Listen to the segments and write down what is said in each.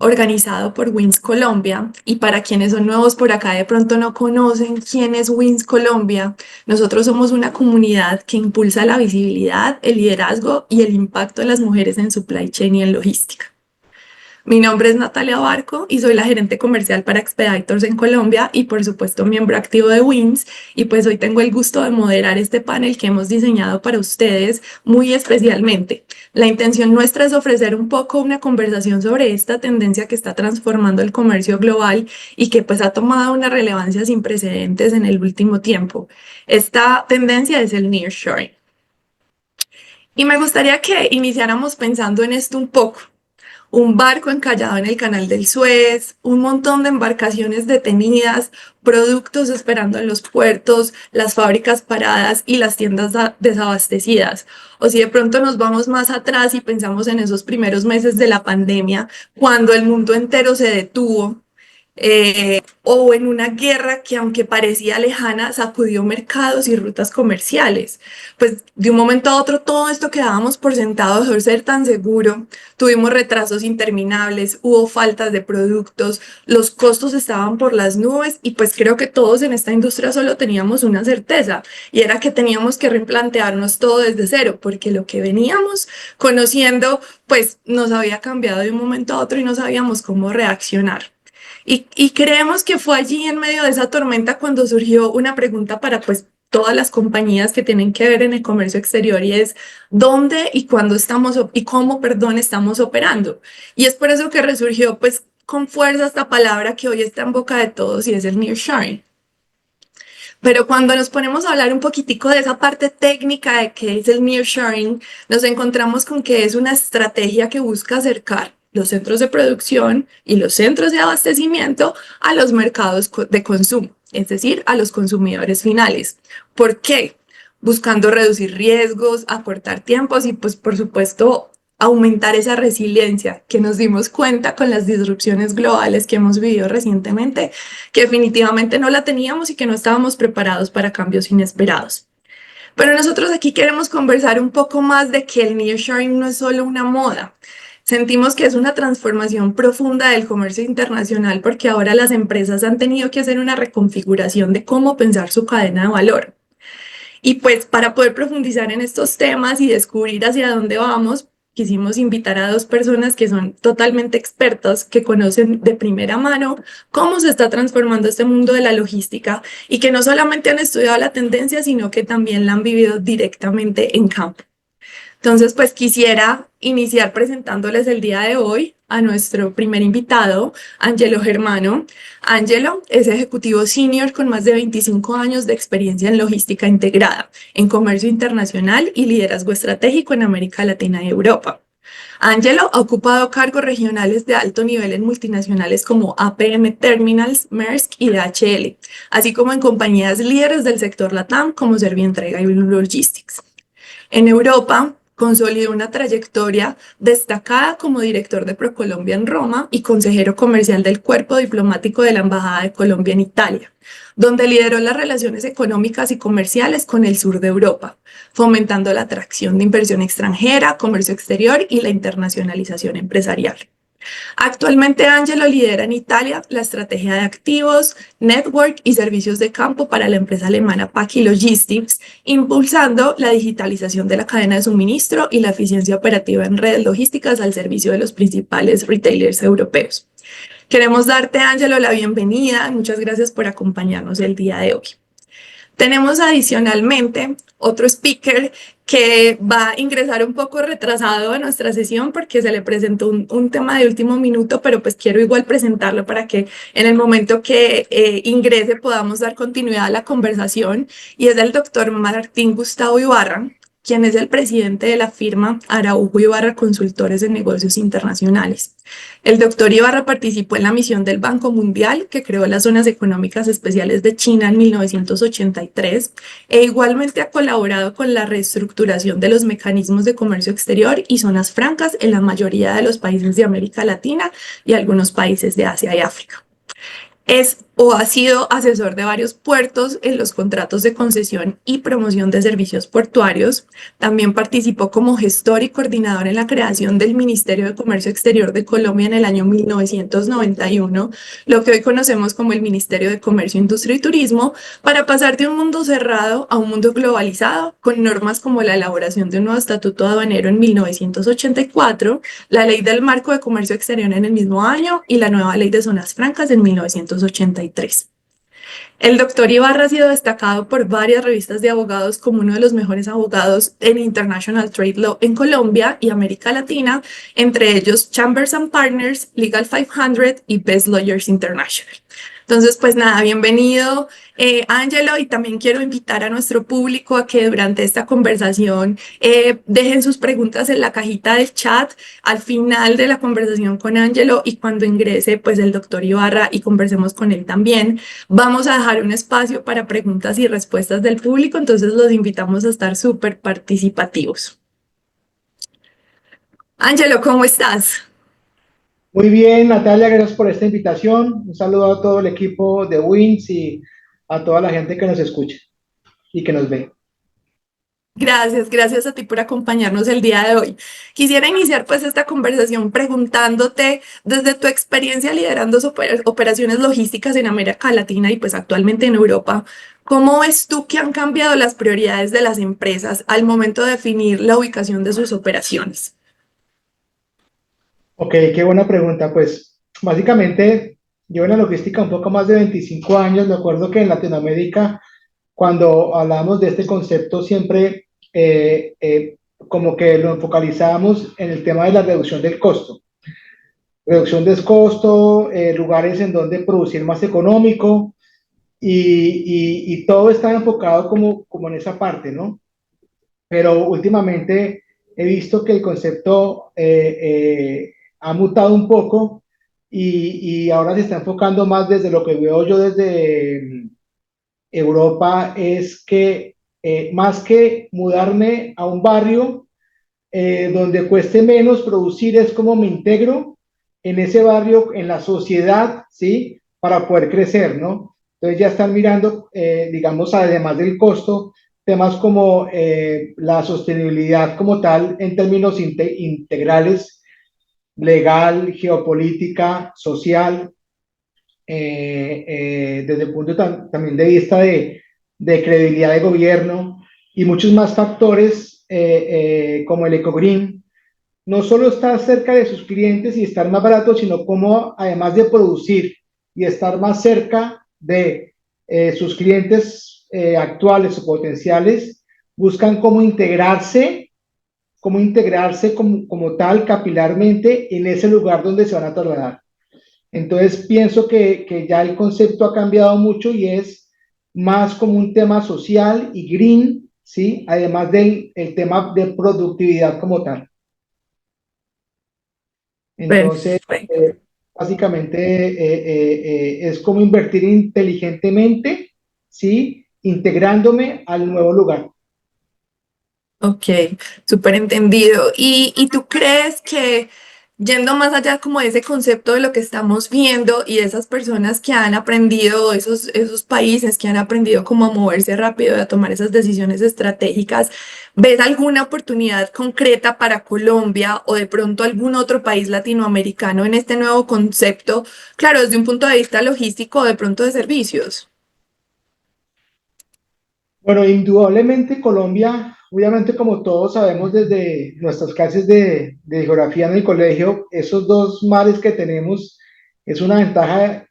organizado por Wins Colombia. Y para quienes son nuevos por acá, de pronto no conocen quién es Wins Colombia, nosotros somos una comunidad que impulsa la visibilidad, el liderazgo y el impacto de las mujeres en supply chain y en logística. Mi nombre es Natalia Barco y soy la gerente comercial para Expeditors en Colombia y por supuesto miembro activo de WINS, y pues hoy tengo el gusto de moderar este panel que hemos diseñado para ustedes muy especialmente. La intención nuestra es ofrecer un poco una conversación sobre esta tendencia que está transformando el comercio global y que pues ha tomado una relevancia sin precedentes en el último tiempo. Esta tendencia es el nearshoring. Y me gustaría que iniciáramos pensando en esto un poco. Un barco encallado en el canal del Suez, un montón de embarcaciones detenidas, productos esperando en los puertos, las fábricas paradas y las tiendas desabastecidas. O si de pronto nos vamos más atrás y pensamos en esos primeros meses de la pandemia, cuando el mundo entero se detuvo, o en una guerra que aunque parecía lejana, sacudió mercados y rutas comerciales. Pues de un momento a otro todo esto que dábamos por sentado de ser tan seguro, tuvimos retrasos interminables, hubo faltas de productos, los costos estaban por las nubes y pues creo que todos en esta industria solo teníamos una certeza, y era que teníamos que replantearnos todo desde cero, porque lo que veníamos conociendo pues nos había cambiado de un momento a otro y no sabíamos cómo reaccionar. Y creemos que fue allí en medio de esa tormenta cuando surgió una pregunta para pues todas las compañías que tienen que ver en el comercio exterior, y es dónde y cuándo estamos y cómo, perdón, estamos operando. Y es por eso que resurgió pues con fuerza esta palabra que hoy está en boca de todos y es el nearshoring. Pero cuando nos ponemos a hablar un poquitico de esa parte técnica de qué es el nearshoring, nos encontramos con que es una estrategia que busca acercar los centros de producción y los centros de abastecimiento a los mercados de consumo, es decir, a los consumidores finales. ¿Por qué? Buscando reducir riesgos, acortar tiempos y pues por supuesto aumentar esa resiliencia que nos dimos cuenta con las disrupciones globales que hemos vivido recientemente, que definitivamente no la teníamos y que no estábamos preparados para cambios inesperados. Pero nosotros aquí queremos conversar un poco más de que el nearshoring no es solo una moda. Sentimos que es una transformación profunda del comercio internacional, porque ahora las empresas han tenido que hacer una reconfiguración de cómo pensar su cadena de valor. Y pues para poder profundizar en estos temas y descubrir hacia dónde vamos, quisimos invitar a dos personas que son totalmente expertas, que conocen de primera mano cómo se está transformando este mundo de la logística y que no solamente han estudiado la tendencia, sino que también la han vivido directamente en campo. Entonces, pues quisiera iniciar presentándoles el día de hoy a nuestro primer invitado, Angelo Germano. Angelo es ejecutivo senior con más de 25 años de experiencia en logística integrada, en comercio internacional y liderazgo estratégico en América Latina y Europa. Angelo ha ocupado cargos regionales de alto nivel en multinacionales como APM Terminals, Maersk y DHL, así como en compañías líderes del sector LATAM como Servientrega y Blue Logistics. En Europa, consolidó una trayectoria destacada como director de ProColombia en Roma y consejero comercial del Cuerpo Diplomático de la Embajada de Colombia en Italia, donde lideró las relaciones económicas y comerciales con el sur de Europa, fomentando la atracción de inversión extranjera, comercio exterior y la internacionalización empresarial. Actualmente Angelo lidera en Italia la estrategia de activos, network y servicios de campo para la empresa alemana Pachy Logistics, impulsando la digitalización de la cadena de suministro y la eficiencia operativa en redes logísticas al servicio de los principales retailers europeos. Queremos darte, Angelo, la bienvenida. Muchas gracias por acompañarnos el día de hoy. Tenemos adicionalmente otro speaker que va a ingresar un poco retrasado a nuestra sesión porque se le presentó un tema de último minuto, pero pues quiero igual presentarlo para que en el momento que ingrese podamos dar continuidad a la conversación, y es el doctor Martín Gustavo Ibarra, quien es el presidente de la firma Araujo Ibarra Consultores en Negocios Internacionales. El doctor Ibarra participó en la misión del Banco Mundial, que creó las Zonas Económicas Especiales de China en 1983, e igualmente ha colaborado con la reestructuración de los mecanismos de comercio exterior y zonas francas en la mayoría de los países de América Latina y algunos países de Asia y África. Es o ha sido asesor de varios puertos en los contratos de concesión y promoción de servicios portuarios. También participó como gestor y coordinador en la creación del Ministerio de Comercio Exterior de Colombia en el año 1991, lo que hoy conocemos como el Ministerio de Comercio, Industria y Turismo, para pasar de un mundo cerrado a un mundo globalizado, con normas como la elaboración de un nuevo estatuto aduanero en 1984, la ley del marco de comercio exterior en el mismo año y la nueva ley de zonas francas en 1983. El doctor Ibarra ha sido destacado por varias revistas de abogados como uno de los mejores abogados en International Trade Law en Colombia y América Latina, entre ellos Chambers and Partners, Legal 500 y Best Lawyers International. Entonces, pues nada, bienvenido, Ángelo, y también quiero invitar a nuestro público a que durante esta conversación dejen sus preguntas en la cajita del chat al final de la conversación con Ángelo y cuando ingrese pues el doctor Ibarra y conversemos con él también. Vamos a dejar un espacio para preguntas y respuestas del público, entonces los invitamos a estar súper participativos. Ángelo, ¿cómo estás? Muy bien, Natalia, gracias por esta invitación. Un saludo a todo el equipo de Wins y a toda la gente que nos escucha y que nos ve. Gracias, gracias a ti por acompañarnos el día de hoy. Quisiera iniciar pues esta conversación preguntándote desde tu experiencia liderando operaciones logísticas en América Latina y pues actualmente en Europa, ¿cómo ves tú que han cambiado las prioridades de las empresas al momento de definir la ubicación de sus operaciones? Ok, qué buena pregunta. Pues básicamente yo en la logística un poco más de 25 años. Me acuerdo que en Latinoamérica, cuando hablamos de este concepto, siempre como que lo focalizábamos en el tema de la reducción del costo. Reducción del costo, lugares en donde producir más económico y todo está enfocado como en esa parte, ¿no? Pero últimamente he visto que el concepto ha mutado un poco y ahora se está enfocando más desde lo que veo yo desde Europa, es que más que mudarme a un barrio donde cueste menos producir, es como me integro en ese barrio, en la sociedad, ¿sí? Para poder crecer, ¿no? Entonces ya están mirando, digamos, además del costo, temas como la sostenibilidad como tal en términos integrales, legal, geopolítica, social, desde el punto también de vista de credibilidad de gobierno y muchos más factores como el ecogreen, no solo estar cerca de sus clientes y estar más barato, sino como además de producir y estar más cerca de sus clientes actuales o potenciales, buscan cómo integrarse como tal capilarmente en ese lugar donde se van a trasladar. Entonces pienso que ya el concepto ha cambiado mucho y es más como un tema social y green, ¿sí? Además del el tema de productividad como tal. Entonces, Perfecto. eh, básicamente es como invertir inteligentemente, ¿sí? Integrándome al nuevo lugar. Ok, súper entendido. ¿Y tú crees que yendo más allá como de ese concepto de lo que estamos viendo y de esas personas que han aprendido, esos países que han aprendido cómo a moverse rápido y a tomar esas decisiones estratégicas, ves alguna oportunidad concreta para Colombia o de pronto algún otro país latinoamericano en este nuevo concepto? Claro, desde un punto de vista logístico o de pronto de servicios. Bueno, indudablemente Colombia, obviamente como todos sabemos desde nuestras clases de geografía en el colegio, esos dos mares que tenemos es una ventaja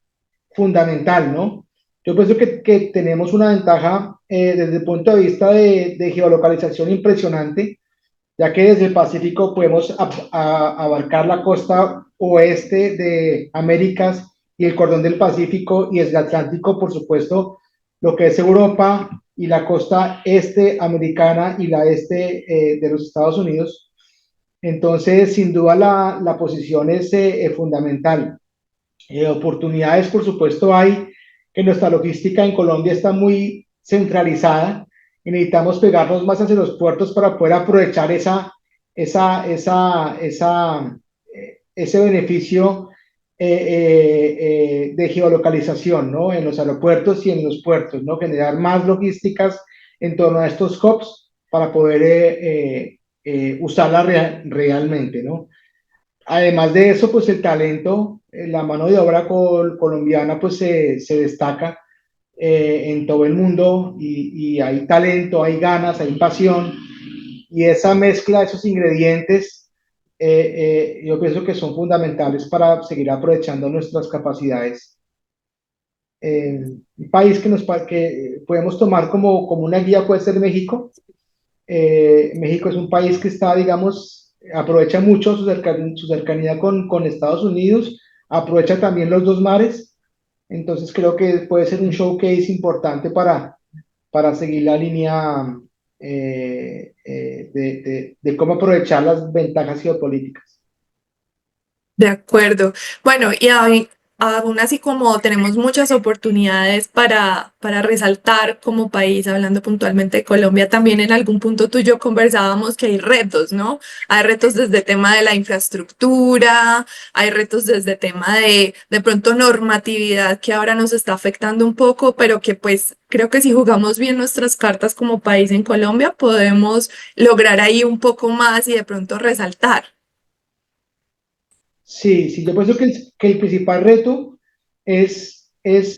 fundamental, ¿no? Yo pienso que tenemos una ventaja desde el punto de vista de geolocalización impresionante, ya que desde el Pacífico podemos abarcar la costa oeste de Américas y el cordón del Pacífico y desde el Atlántico, por supuesto, lo que es Europa y la costa este americana y la este de los Estados Unidos. Entonces, sin duda, la posición es fundamental. Oportunidades, por supuesto, hay que nuestra logística en Colombia está muy centralizada y necesitamos pegarnos más hacia los puertos para poder aprovechar ese beneficio de geolocalización, ¿no? En los aeropuertos y en los puertos, ¿no? Generar más logísticas en torno a estos hubs para poder usarla realmente, ¿no? Además de eso, pues el talento, la mano de obra colombiana, pues se destaca en todo el mundo y hay talento, hay ganas, hay pasión y esa mezcla de esos ingredientes, yo pienso que son fundamentales para seguir aprovechando nuestras capacidades. Un país que podemos tomar como una guía puede ser México. México es un país que está, digamos, aprovecha mucho su cercanía con Estados Unidos, aprovecha también los dos mares, entonces creo que puede ser un showcase importante para seguir la línea de cómo aprovechar las ventajas geopolíticas. De acuerdo. Bueno, aún así como tenemos muchas oportunidades para resaltar como país, hablando puntualmente de Colombia, también en algún punto tú y yo conversábamos que hay retos, ¿no? Hay retos desde el tema de la infraestructura, hay retos desde el tema de pronto normatividad que ahora nos está afectando un poco, pero que pues creo que si jugamos bien nuestras cartas como país en Colombia, podemos lograr ahí un poco más y de pronto resaltar. Sí, sí, yo pienso que el principal reto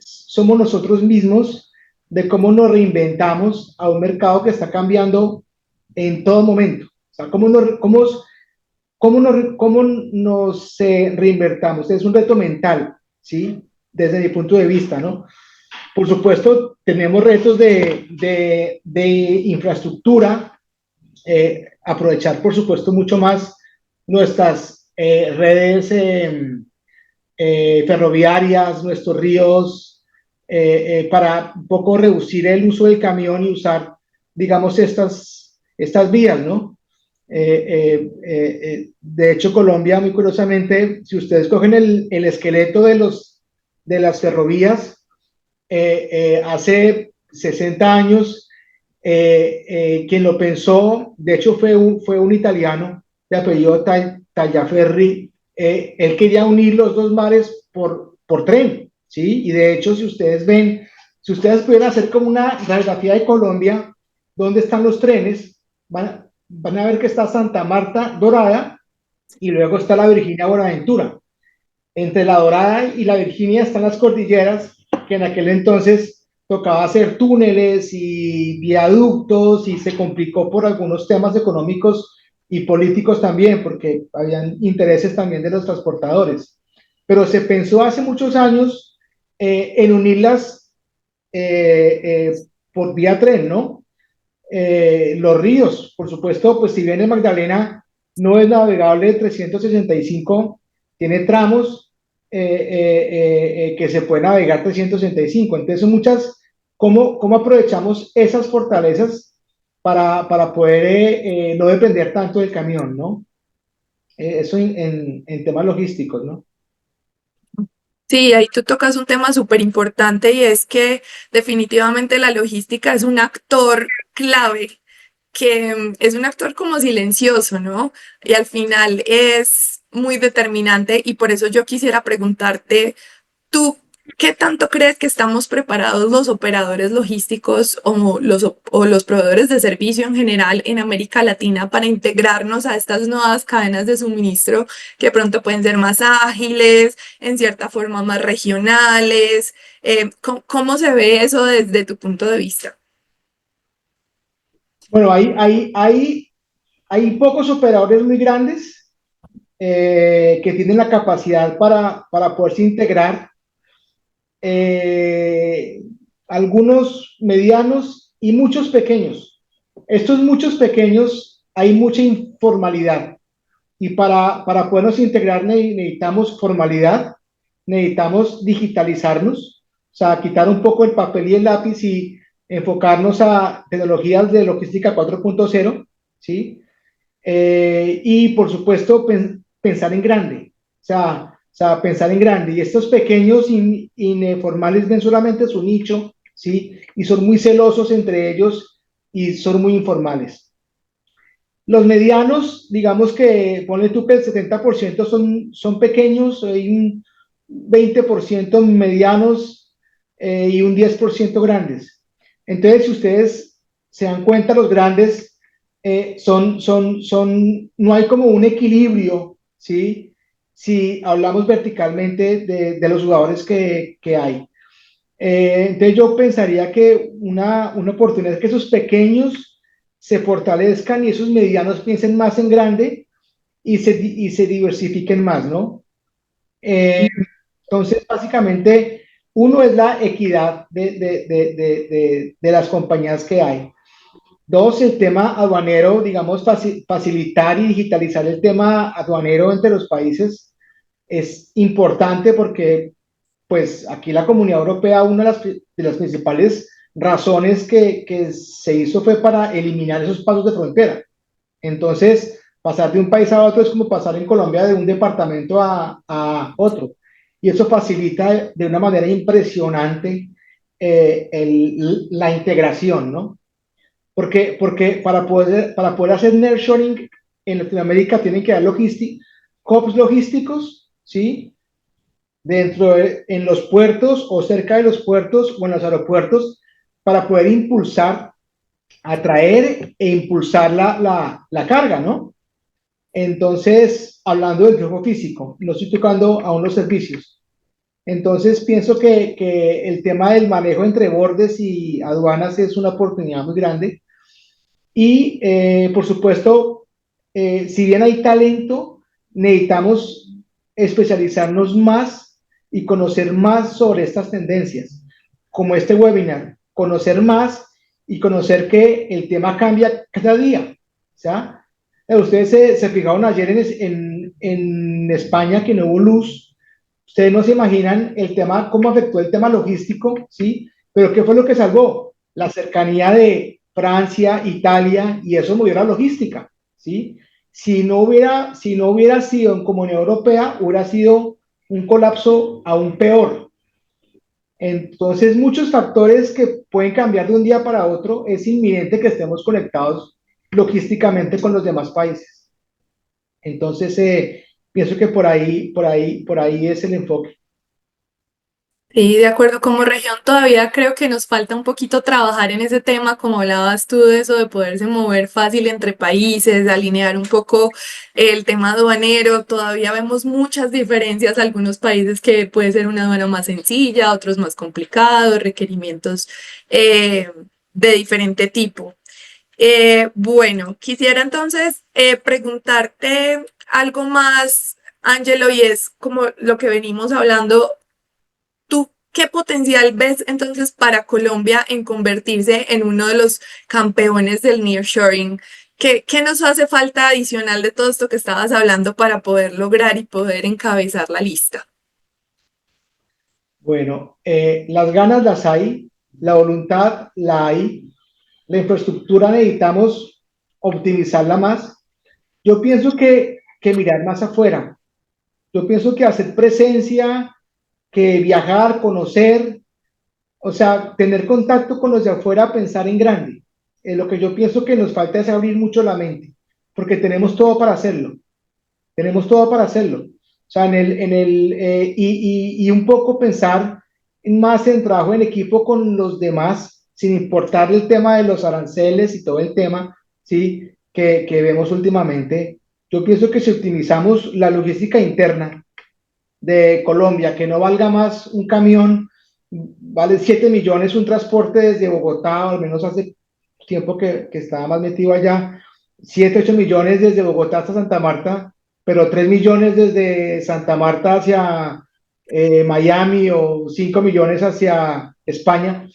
somos nosotros mismos de cómo nos reinventamos a un mercado que está cambiando en todo momento. O sea, cómo nos reinvertamos. Es un reto mental, ¿sí? Desde mi punto de vista, ¿no? Por supuesto, tenemos retos de infraestructura, aprovechar, por supuesto, mucho más nuestras redes ferroviarias, nuestros ríos, para un poco reducir el uso del camión y usar, digamos, estas vías, ¿no? De hecho, Colombia, muy curiosamente, si ustedes cogen el esqueleto de las ferrovías, hace 60 años, quien lo pensó, de hecho fue un italiano de apellido Tagliaferri. Él quería unir los dos mares por tren, ¿sí? Y de hecho, si ustedes pudieran hacer como una radiografía de Colombia, ¿dónde están los trenes? Van a ver que está Santa Marta Dorada y luego está la Virginia Buenaventura. Entre la Dorada y la Virginia están las cordilleras, que en aquel entonces tocaba hacer túneles y viaductos y se complicó por algunos temas económicos y políticos también, porque habían intereses también de los transportadores. Pero se pensó hace muchos años en unirlas por vía tren, ¿no? Los ríos, por supuesto, pues si bien el Magdalena no es navegable 365, tiene tramos que se puede navegar 365. Entonces, son muchas, ¿cómo aprovechamos esas fortalezas para poder no depender tanto del camión, ¿no? Eso en temas logísticos, ¿no? Sí, ahí tú tocas un tema súper importante y es que definitivamente la logística es un actor clave, que es un actor como silencioso, ¿no? Y al final es muy determinante y por eso yo quisiera preguntarte, ¿tú qué tanto crees que estamos preparados los operadores logísticos o los proveedores de servicio en general en América Latina para integrarnos a estas nuevas cadenas de suministro que pronto pueden ser más ágiles, en cierta forma más regionales? ¿Cómo se ve eso desde tu punto de vista? Bueno, hay pocos operadores muy grandes que tienen la capacidad para poderse integrar, eh, algunos medianos y muchos pequeños. Estos muchos pequeños hay mucha informalidad y para podernos integrar necesitamos formalidad, necesitamos digitalizarnos, o sea, quitar un poco el papel y el lápiz y enfocarnos a tecnologías de logística 4.0, ¿sí? Y por supuesto pensar en grande, o sea, pensar en grande. Y estos pequeños informales ven solamente su nicho, ¿sí? Y son muy celosos entre ellos y son muy informales. Los medianos, digamos que ponle tú que el 70% son pequeños, hay 20% medianos y un 10% grandes. Entonces, si ustedes se dan cuenta, los grandes no hay como un equilibrio, ¿sí? Si hablamos verticalmente de los jugadores que hay. Entonces yo pensaría que una oportunidad es que esos pequeños se fortalezcan y esos medianos piensen más en grande y se diversifiquen más, ¿no? Eh, entonces, básicamente, uno es la equidad de las compañías que hay. Dos, el tema aduanero, digamos, facilitar y digitalizar el tema aduanero entre los países es importante porque, pues, aquí la Comunidad Europea, una de las principales razones que se hizo fue para eliminar esos pasos de frontera. Entonces, pasar de un país a otro es como pasar en Colombia de un departamento a otro. Y eso facilita de una manera impresionante la integración, ¿no? Porque para poder hacer nearshoring en Latinoamérica tienen que dar hubs logísticos, ¿sí? En los puertos o cerca de los puertos o en los aeropuertos para poder impulsar, atraer e impulsar la carga, ¿no? Entonces, hablando del flujo físico, no estoy tocando aún los servicios. Entonces, pienso que el tema del manejo entre bordes y aduanas es una oportunidad muy grande. Y, por supuesto, si bien hay talento, necesitamos especializarnos más y conocer más sobre estas tendencias, como este webinar, conocer más y conocer que el tema cambia cada día. O sea, ustedes se fijaron ayer en España que no hubo luz. Ustedes no se imaginan el tema, cómo afectó el tema logístico, ¿sí? Pero ¿qué fue lo que salvó? La cercanía de Francia, Italia, y eso movió la logística, ¿sí? Si no hubiera sido en Comunidad Europea, hubiera sido un colapso aún peor. Entonces, muchos factores que pueden cambiar de un día para otro, es inminente que estemos conectados logísticamente con los demás países. Entonces, pienso que por ahí es el enfoque. Sí, de acuerdo, como región todavía creo que nos falta un poquito trabajar en ese tema, como hablabas tú de eso, de poderse mover fácil entre países, alinear un poco el tema aduanero, todavía vemos muchas diferencias, algunos países que puede ser una aduana más sencilla, otros más complicados, requerimientos eh, de diferente tipo. Bueno, quisiera entonces preguntarte algo más, Angelo, y es como lo que venimos hablando. ¿Tú qué potencial ves entonces para Colombia en convertirse en uno de los campeones del nearshoring? ¿Qué nos hace falta adicional de todo esto que estabas hablando para poder lograr y poder encabezar la lista? Bueno, las ganas las hay, la voluntad la hay, la infraestructura necesitamos optimizarla más. Yo pienso que mirar más afuera. Yo pienso que hacer presencia, que viajar, conocer, o sea, tener contacto con los de afuera, pensar en grande. Lo que yo pienso que nos falta es abrir mucho la mente, porque tenemos todo para hacerlo. Tenemos todo para hacerlo. O sea, y un poco pensar más en trabajo en equipo con los demás, sin importar el tema de los aranceles y todo el tema, ¿sí? Que vemos últimamente. Yo pienso que si optimizamos la logística interna de Colombia, que no valga más un camión, vale 7 millones un transporte desde Bogotá, o al menos hace tiempo que estaba más metido allá, 7 8 millones desde Bogotá hasta Santa Marta, pero 3 millones desde Santa Marta hacia Miami o 5 millones hacia España.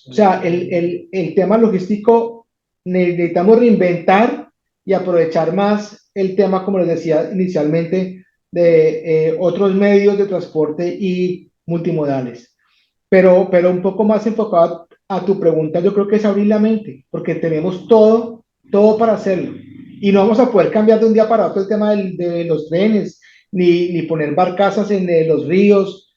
O sea, el tema logístico necesitamos reinventar y aprovechar más el tema, como les decía inicialmente, de otros medios de transporte y multimodales. Pero un poco más enfocado a tu pregunta, yo creo que es abrir la mente, porque tenemos todo para hacerlo. Y no vamos a poder cambiar de un día para otro el tema de los trenes, ni poner barcazas en los ríos,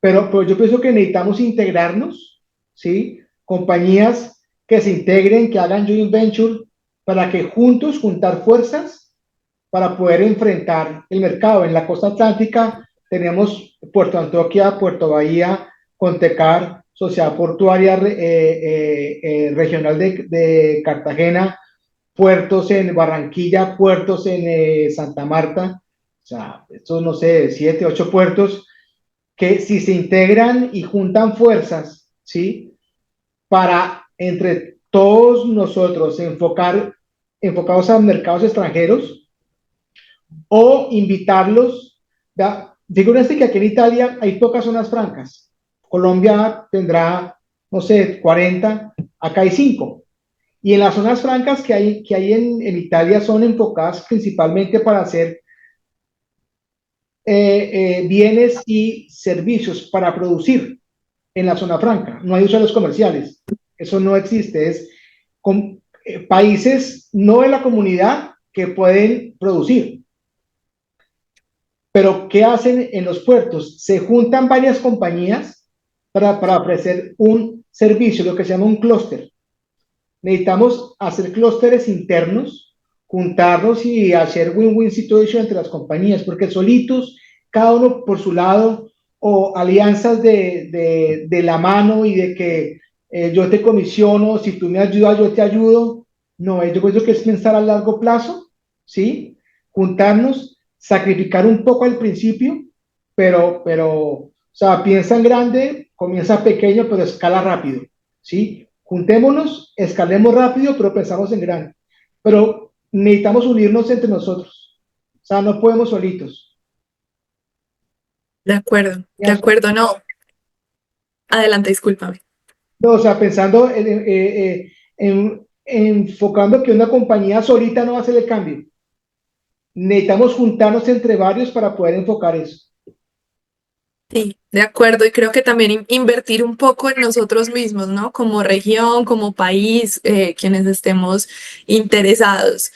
pero yo pienso que necesitamos integrarnos, ¿sí? Compañías que se integren, que hagan joint venture, para que juntar fuerzas para poder enfrentar el mercado. En la costa atlántica tenemos Puerto Antioquia, Puerto Bahía, Contecar, Sociedad Portuaria Regional de Cartagena, puertos en Barranquilla, puertos en Santa Marta, o sea, estos no sé, 7, 8 puertos que si se integran y juntan fuerzas, ¿sí? Para entre todos nosotros enfocados a mercados extranjeros o invitarlos. Figúrense que aquí en Italia hay pocas zonas francas. Colombia tendrá, no sé, 40, acá hay 5. Y en las zonas francas que hay en Italia son enfocadas principalmente para hacer bienes y servicios, para producir en la zona franca. No hay usuarios comerciales. Eso no existe. Es con, países no de la comunidad que pueden producir. Pero ¿qué hacen en los puertos? Se juntan varias compañías para ofrecer un servicio, lo que se llama un clúster. Necesitamos hacer clústeres internos, juntarnos y hacer win-win situation entre las compañías, porque solitos, cada uno por su lado, o alianzas de la mano y de que yo te comisiono, si tú me ayudas, yo te ayudo. No, yo creo que es pensar a largo plazo, ¿sí? Juntarnos, sacrificar un poco al principio, o sea, piensa en grande, comienza pequeño, pero escala rápido, ¿sí? Juntémonos, escalemos rápido, pero pensamos en grande. Pero necesitamos unirnos entre nosotros. O sea, no podemos solitos. De acuerdo, no. Adelante, discúlpame. No, o sea, pensando enfocando que una compañía solita no va a hacer el cambio. Necesitamos juntarnos entre varios para poder enfocar eso. Sí, de acuerdo, y creo que también invertir un poco en nosotros mismos, ¿no? Como región, como país, quienes estemos interesados.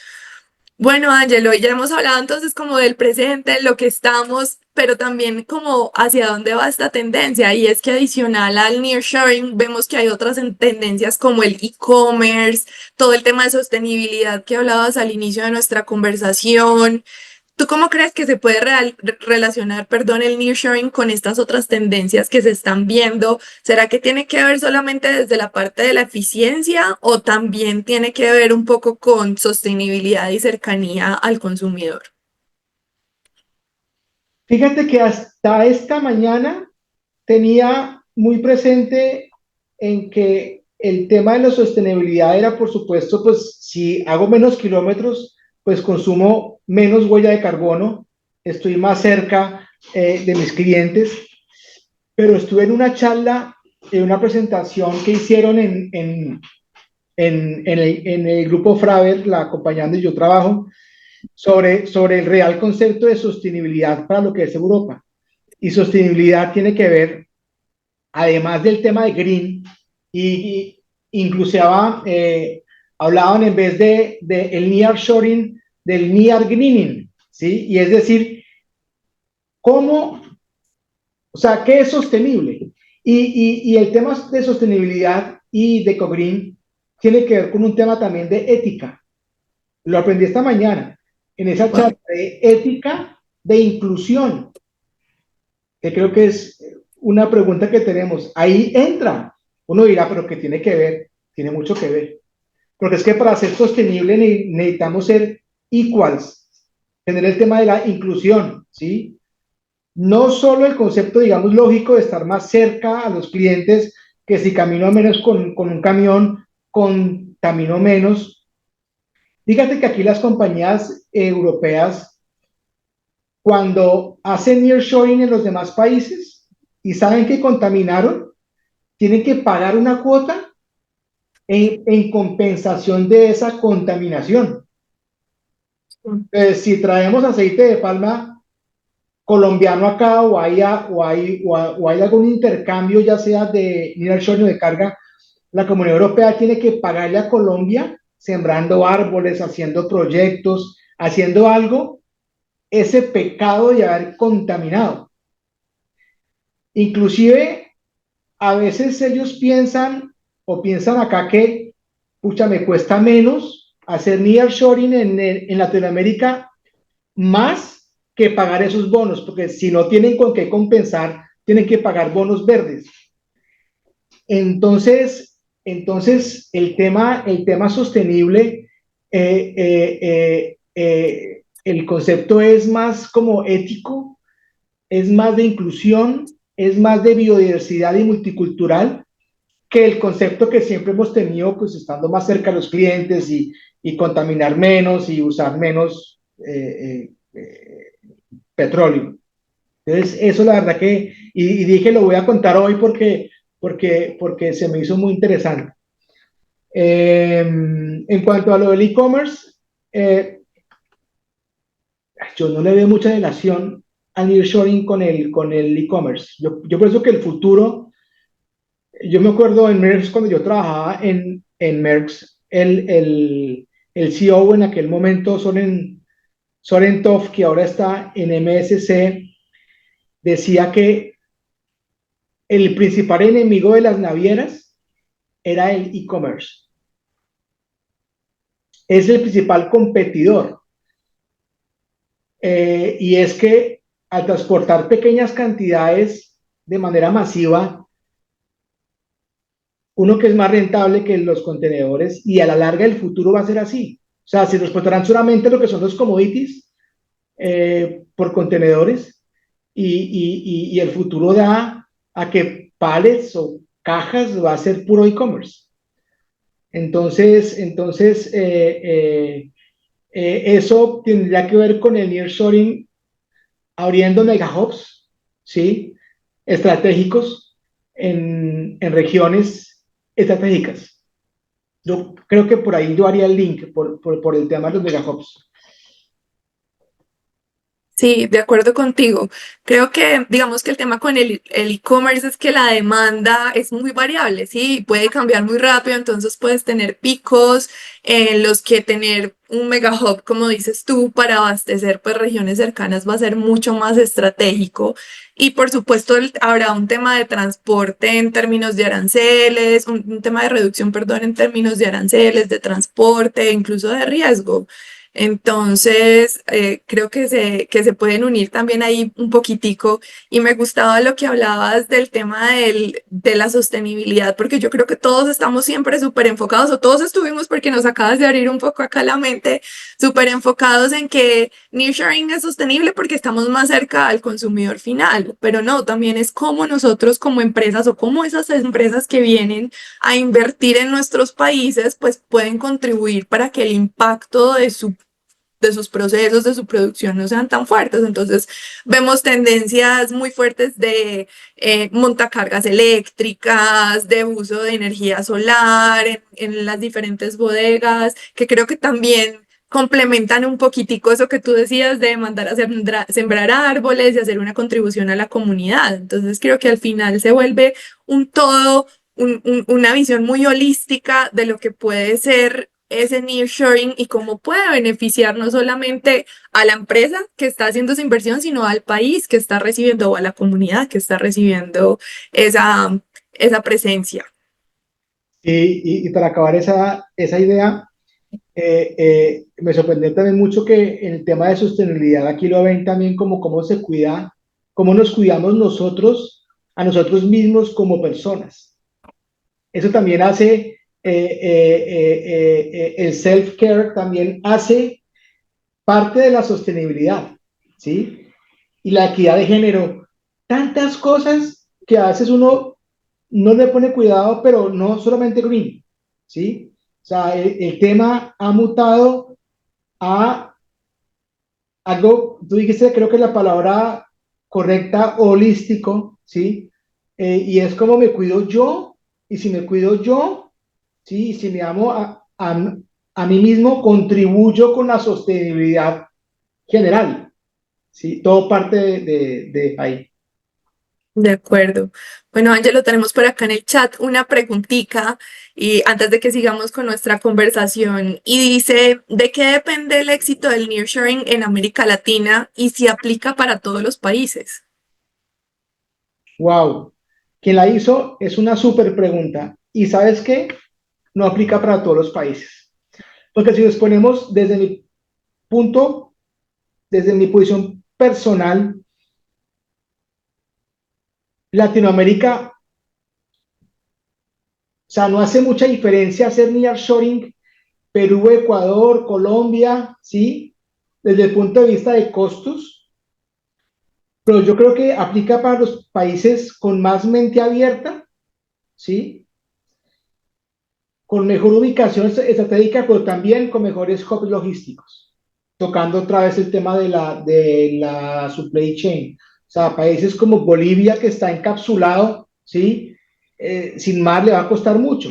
Bueno, Ángelo, ya hemos hablado entonces como del presente, lo que estamos, pero también como hacia dónde va esta tendencia. Y es que adicional al nearshoring, vemos que hay otras tendencias como el e-commerce, todo el tema de sostenibilidad que hablabas al inicio de nuestra conversación. ¿Tú cómo crees que se puede relacionar, perdón, el nearshoring con estas otras tendencias que se están viendo? ¿Será que tiene que ver solamente desde la parte de la eficiencia o también tiene que ver un poco con sostenibilidad y cercanía al consumidor? Fíjate que hasta esta mañana tenía muy presente en que el tema de la sostenibilidad era, por supuesto, pues si hago menos kilómetros, pues consumo menos huella de carbono, estoy más cerca de mis clientes, pero estuve en una charla, en una presentación que hicieron en el grupo Fraver, la compañía donde yo trabajo, sobre el real concepto de sostenibilidad para lo que es Europa. Y sostenibilidad tiene que ver, además del tema de green, y incluso hablaban en vez de el nearshoring, del near greening, ¿sí? Y es decir, cómo, o sea, ¿qué es sostenible? Y el tema de sostenibilidad y de ecogreen tiene que ver con un tema también de ética. Lo aprendí esta mañana en esa Wow. charla de ética de inclusión, que creo que es una pregunta que tenemos. Ahí entra. Uno dirá, pero ¿qué tiene que ver? Tiene mucho que ver. Porque es que para ser sostenible necesitamos ser equals, tener el tema de la inclusión, ¿sí? No solo el concepto, digamos, lógico de estar más cerca a los clientes, que si camino menos con un camión, contamino menos. Fíjate que aquí las compañías europeas, cuando hacen nearshoring en los demás países y saben que contaminaron, tienen que pagar una cuota en compensación de esa contaminación. Si traemos aceite de palma colombiano acá o hay algún intercambio, ya sea de nearshoring o de carga, la Comunidad Europea tiene que pagarle a Colombia sembrando árboles, haciendo proyectos, haciendo algo, ese pecado de haber contaminado. Inclusive, a veces ellos piensan acá que, pucha, me cuesta menos hacer nearshoring en Latinoamérica más que pagar esos bonos, porque si no tienen con qué compensar, tienen que pagar bonos verdes. Entonces el tema sostenible, el concepto es más como ético, es más de inclusión, es más de biodiversidad y multicultural que el concepto que siempre hemos tenido, pues estando más cerca de los clientes y contaminar menos y usar menos petróleo. Entonces, eso la verdad que, y dije, lo voy a contar hoy porque se me hizo muy interesante. En cuanto a lo del e-commerce, eh, yo no le veo mucha relación al nearshoring con el e-commerce. Yo pienso que el futuro, yo me acuerdo en Merckx cuando yo trabajaba en Merckx, el CEO en aquel momento, Soren Toff, que ahora está en MSC, decía que el principal enemigo de las navieras era el e-commerce. Es el principal competidor. Y es que al transportar pequeñas cantidades de manera masiva, uno que es más rentable que los contenedores y a la larga el futuro va a ser así. O sea, si transportarán solamente lo que son los commodities por contenedores y el futuro da a que pallets o cajas va a ser puro e-commerce. Eso tendría que ver con el nearshoring abriendo mega hubs, ¿sí? Estratégicos en regiones estratégicas. Yo creo que por ahí yo haría el link por el tema de los mega hubs. Sí, de acuerdo contigo. Creo que, digamos que el tema con el e-commerce es que la demanda es muy variable, ¿sí? Puede cambiar muy rápido, entonces puedes tener picos en los que tener un mega hub, como dices tú, para abastecer pues regiones cercanas va a ser mucho más estratégico. Y por supuesto habrá un tema de transporte en términos de aranceles, un tema de reducción, perdón, en términos de aranceles, de transporte, incluso de riesgo. Entonces, creo que se pueden unir también ahí un poquitico y me gustaba lo que hablabas del tema de la sostenibilidad, porque yo creo que todos estamos siempre súper enfocados, o todos estuvimos porque nos acabas de abrir un poco acá la mente, súper enfocados en que nearshoring es sostenible porque estamos más cerca al consumidor final, pero no, también es como nosotros como empresas o como esas empresas que vienen a invertir en nuestros países, pues pueden contribuir para que el impacto de sus procesos, de su producción no sean tan fuertes. Entonces vemos tendencias muy fuertes de montacargas eléctricas, de uso de energía solar en las diferentes bodegas, que creo que también complementan un poquitico eso que tú decías de mandar a sembrar árboles y hacer una contribución a la comunidad. Entonces creo que al final se vuelve un todo, una visión muy holística de lo que puede ser ese nearshoring y cómo puede beneficiar no solamente a la empresa que está haciendo esa inversión, sino al país que está recibiendo o a la comunidad que está recibiendo esa presencia. Y para acabar esa idea, me sorprendió también mucho que en el tema de sostenibilidad aquí lo ven también como cómo se cuida, cómo nos cuidamos nosotros a nosotros mismos como personas. Eso también hace, el self-care también hace parte de la sostenibilidad, ¿sí? Y la equidad de género, tantas cosas que a veces uno no le pone cuidado, pero no solamente green, ¿sí? O sea, el tema ha mutado a algo, tú dijiste, creo que la palabra correcta, holístico, ¿sí? Y es como me cuido yo, y si me cuido yo, ¿sí? Y si me amo a mí mismo, contribuyo con la sostenibilidad general, ¿sí? Todo parte de ahí. De acuerdo. Bueno, Ángel, lo tenemos por acá en el chat una preguntita y antes de que sigamos con nuestra conversación y dice, ¿de qué depende el éxito del nearshoring en América Latina y si aplica para todos los países? Wow. Quien la hizo es una súper pregunta. ¿Y sabes qué? No aplica para todos los países. Porque si nos ponemos punto, desde mi posición personal, Latinoamérica, o sea, no hace mucha diferencia hacer nearshoring Perú, Ecuador, Colombia, ¿sí? Desde el punto de vista de costos, pero yo creo que aplica para los países con más mente abierta, ¿sí? Con mejor ubicación estratégica, pero también con mejores hubs logísticos, tocando otra vez el tema de la supply chain. O sea, países como Bolivia, que está encapsulado, ¿sí? Sin mar le va a costar mucho.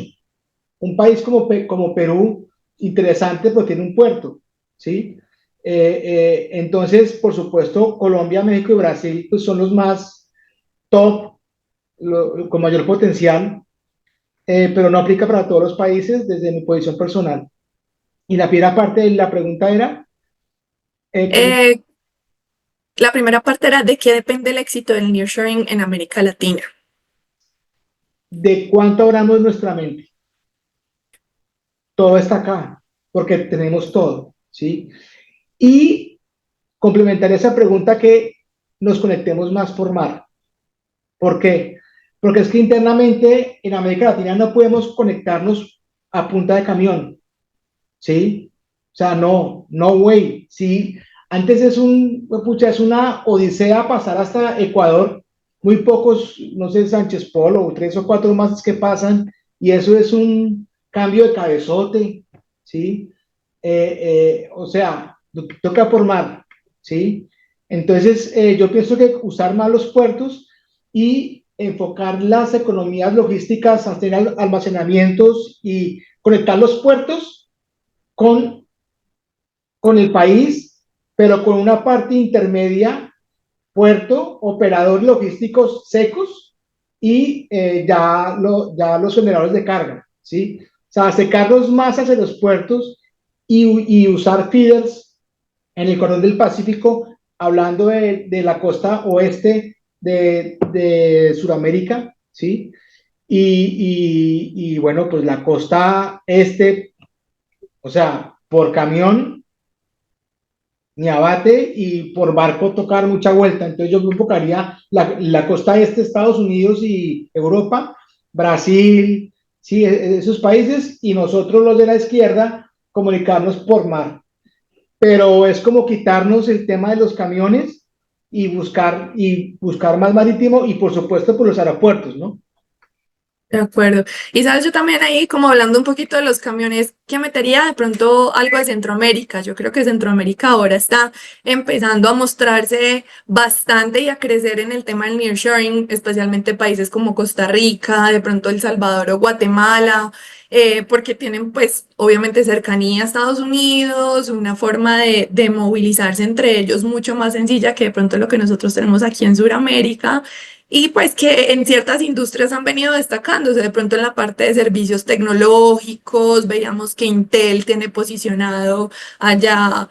Un país como Perú, interesante, pero tiene un puerto, ¿sí? Entonces, por supuesto, Colombia, México y Brasil pues son los más top, con mayor potencial, pero no aplica para todos los países desde mi posición personal. Y la primera parte de la pregunta era, ¿cómo? Eh, la primera parte era de qué depende el éxito del nearshoring en América Latina. ¿De cuánto abramos nuestra mente? Todo está acá, porque tenemos todo, ¿sí? Y complementar esa pregunta que nos conectemos más por mar. ¿Por qué? Porque es que internamente en América Latina no podemos conectarnos a punta de camión, ¿sí? O sea, no, no way, ¿sí? Antes pucha, es una odisea pasar hasta Ecuador, muy pocos, no sé, Sánchez Polo, o tres o cuatro más que pasan, y eso es un cambio de cabezote, ¿sí? O sea, toca por mar, ¿sí? Entonces, yo pienso que usar más los puertos y enfocar las economías logísticas, hacer almacenamientos y conectar los puertos con, con el país, pero con una parte intermedia, puerto, operadores logísticos secos y ya los generadores de carga, ¿sí? O sea, secarlos más hacia los puertos y usar feeders en el cordón del Pacífico, hablando de la costa oeste de Sudamérica, ¿sí? Y bueno, pues la costa este, o sea, por camión ni abate y por barco tocar mucha vuelta. Entonces yo me enfocaría la costa este, Estados Unidos y Europa, Brasil, sí, esos países, y nosotros los de la izquierda comunicarnos por mar. Pero es como quitarnos el tema de los camiones y buscar más marítimo y por supuesto por los aeropuertos, ¿no? De acuerdo. Y sabes, yo también ahí, como hablando un poquito de los camiones, que metería de pronto algo de Centroamérica. Yo creo que Centroamérica ahora está empezando a mostrarse bastante y a crecer en el tema del nearshoring, especialmente países como Costa Rica, de pronto El Salvador o Guatemala, porque tienen pues obviamente cercanía a Estados Unidos, una forma de movilizarse entre ellos mucho más sencilla que de pronto lo que nosotros tenemos aquí en Sudamérica. Y pues que en ciertas industrias han venido destacándose, de pronto en la parte de servicios tecnológicos, veíamos que Intel tiene posicionado allá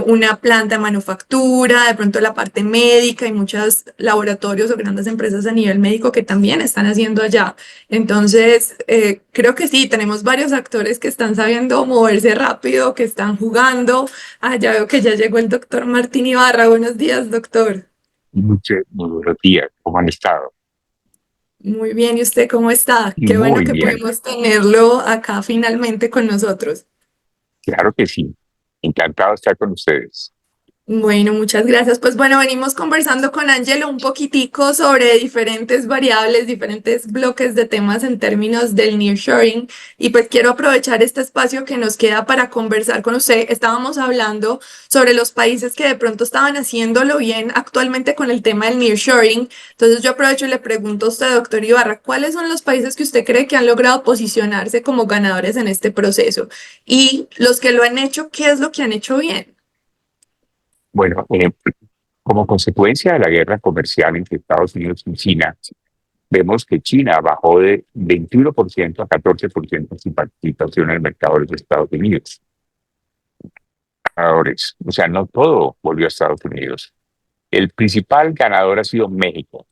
una planta de manufactura, de pronto la parte médica y muchos laboratorios o grandes empresas a nivel médico que también están haciendo allá. Entonces, creo que sí, tenemos varios actores que están sabiendo moverse rápido, que están jugando. Ah, ya veo que ya llegó el doctor Martín Ibarra. Buenos días, doctor. Muy buenos días, ¿cómo han estado? Muy bien, ¿y usted cómo está? Qué bueno Muy que bien, pudimos tenerlo acá finalmente con nosotros. claro que sí. Encantado de estar con ustedes. Bueno, muchas gracias. Pues bueno, venimos conversando con Angelo un poquitico sobre diferentes variables, diferentes bloques de temas en términos del nearshoring y pues quiero aprovechar este espacio que nos queda para conversar con usted. Estábamos hablando sobre los países que de pronto estaban haciéndolo bien actualmente con el tema del nearshoring. Entonces yo aprovecho y le pregunto a usted, doctor Ibarra, ¿cuáles son los países que usted cree que han logrado posicionarse como ganadores en este proceso? Y los que lo han hecho, ¿qué es lo que han hecho bien? Bueno, como consecuencia de la guerra comercial entre Estados Unidos y China, vemos que China bajó de 21% a 14% su participación en el mercado de los Estados Unidos. O sea, no todo volvió a Estados Unidos. El principal ganador ha sido México.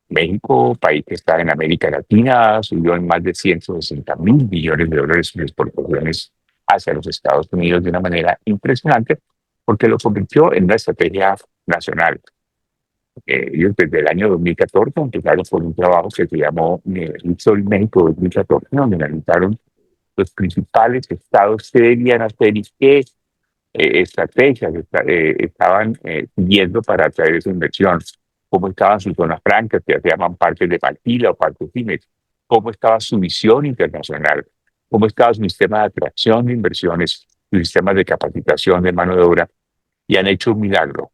México, país que está en América Latina, subió en más de 160.000 millones de dólares sus exportaciones hacia los Estados Unidos de una manera impresionante, porque lo convirtió en una estrategia nacional. Ellos desde el año 2014 empezaron por un trabajo que se llamó Sol México 2014, donde analizaron los principales estados que debían hacer y qué estrategias estaban siguiendo para atraer esa inversión, cómo estaban sus zonas francas, que se llaman partes de Maquila o partes CIMEX, cómo estaba su visión internacional, cómo estaba su sistema de atracción de inversiones, su sistema de capacitación de mano de obra, y han hecho un milagro.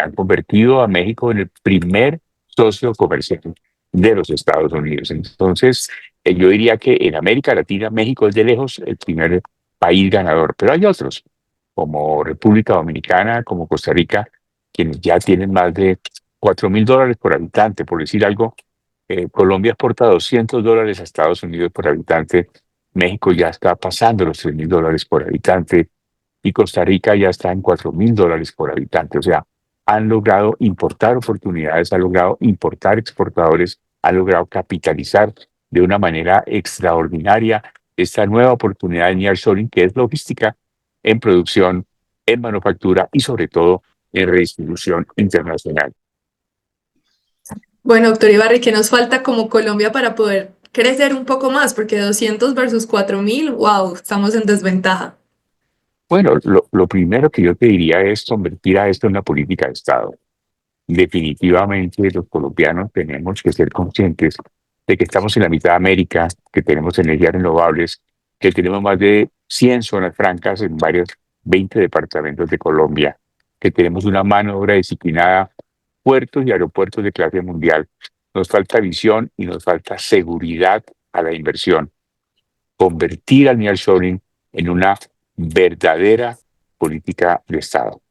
Han convertido a México en el primer socio comercial de los Estados Unidos. Entonces, yo diría que en América Latina, México es de lejos el primer país ganador, pero hay otros, como República Dominicana, como Costa Rica, quienes ya tienen más de $4,000 por habitante, por decir algo. Colombia exporta $200 a Estados Unidos por habitante, México ya está pasando los $3,000 por habitante y Costa Rica ya está en $4,000 por habitante. O sea, han logrado importar oportunidades, han logrado importar exportadores, han logrado capitalizar de una manera extraordinaria esta nueva oportunidad de nearshoring, que es logística en producción, en manufactura y sobre todo en redistribución internacional. Bueno, doctor Ibarra, ¿qué nos falta como Colombia para poder crecer un poco más? Porque 200 versus 4.000, wow, estamos en desventaja. Bueno, lo primero que yo te diría es convertir a esto en una política de Estado. Definitivamente los colombianos tenemos que ser conscientes de que estamos en la mitad de América, que tenemos energías renovables, que tenemos más de 100 zonas francas en varios 20 departamentos de Colombia, que tenemos una mano de obra disciplinada, puertos y aeropuertos de clase mundial. Nos falta visión y nos falta seguridad a la inversión. Convertir al nearshoring en una verdadera política de Estado.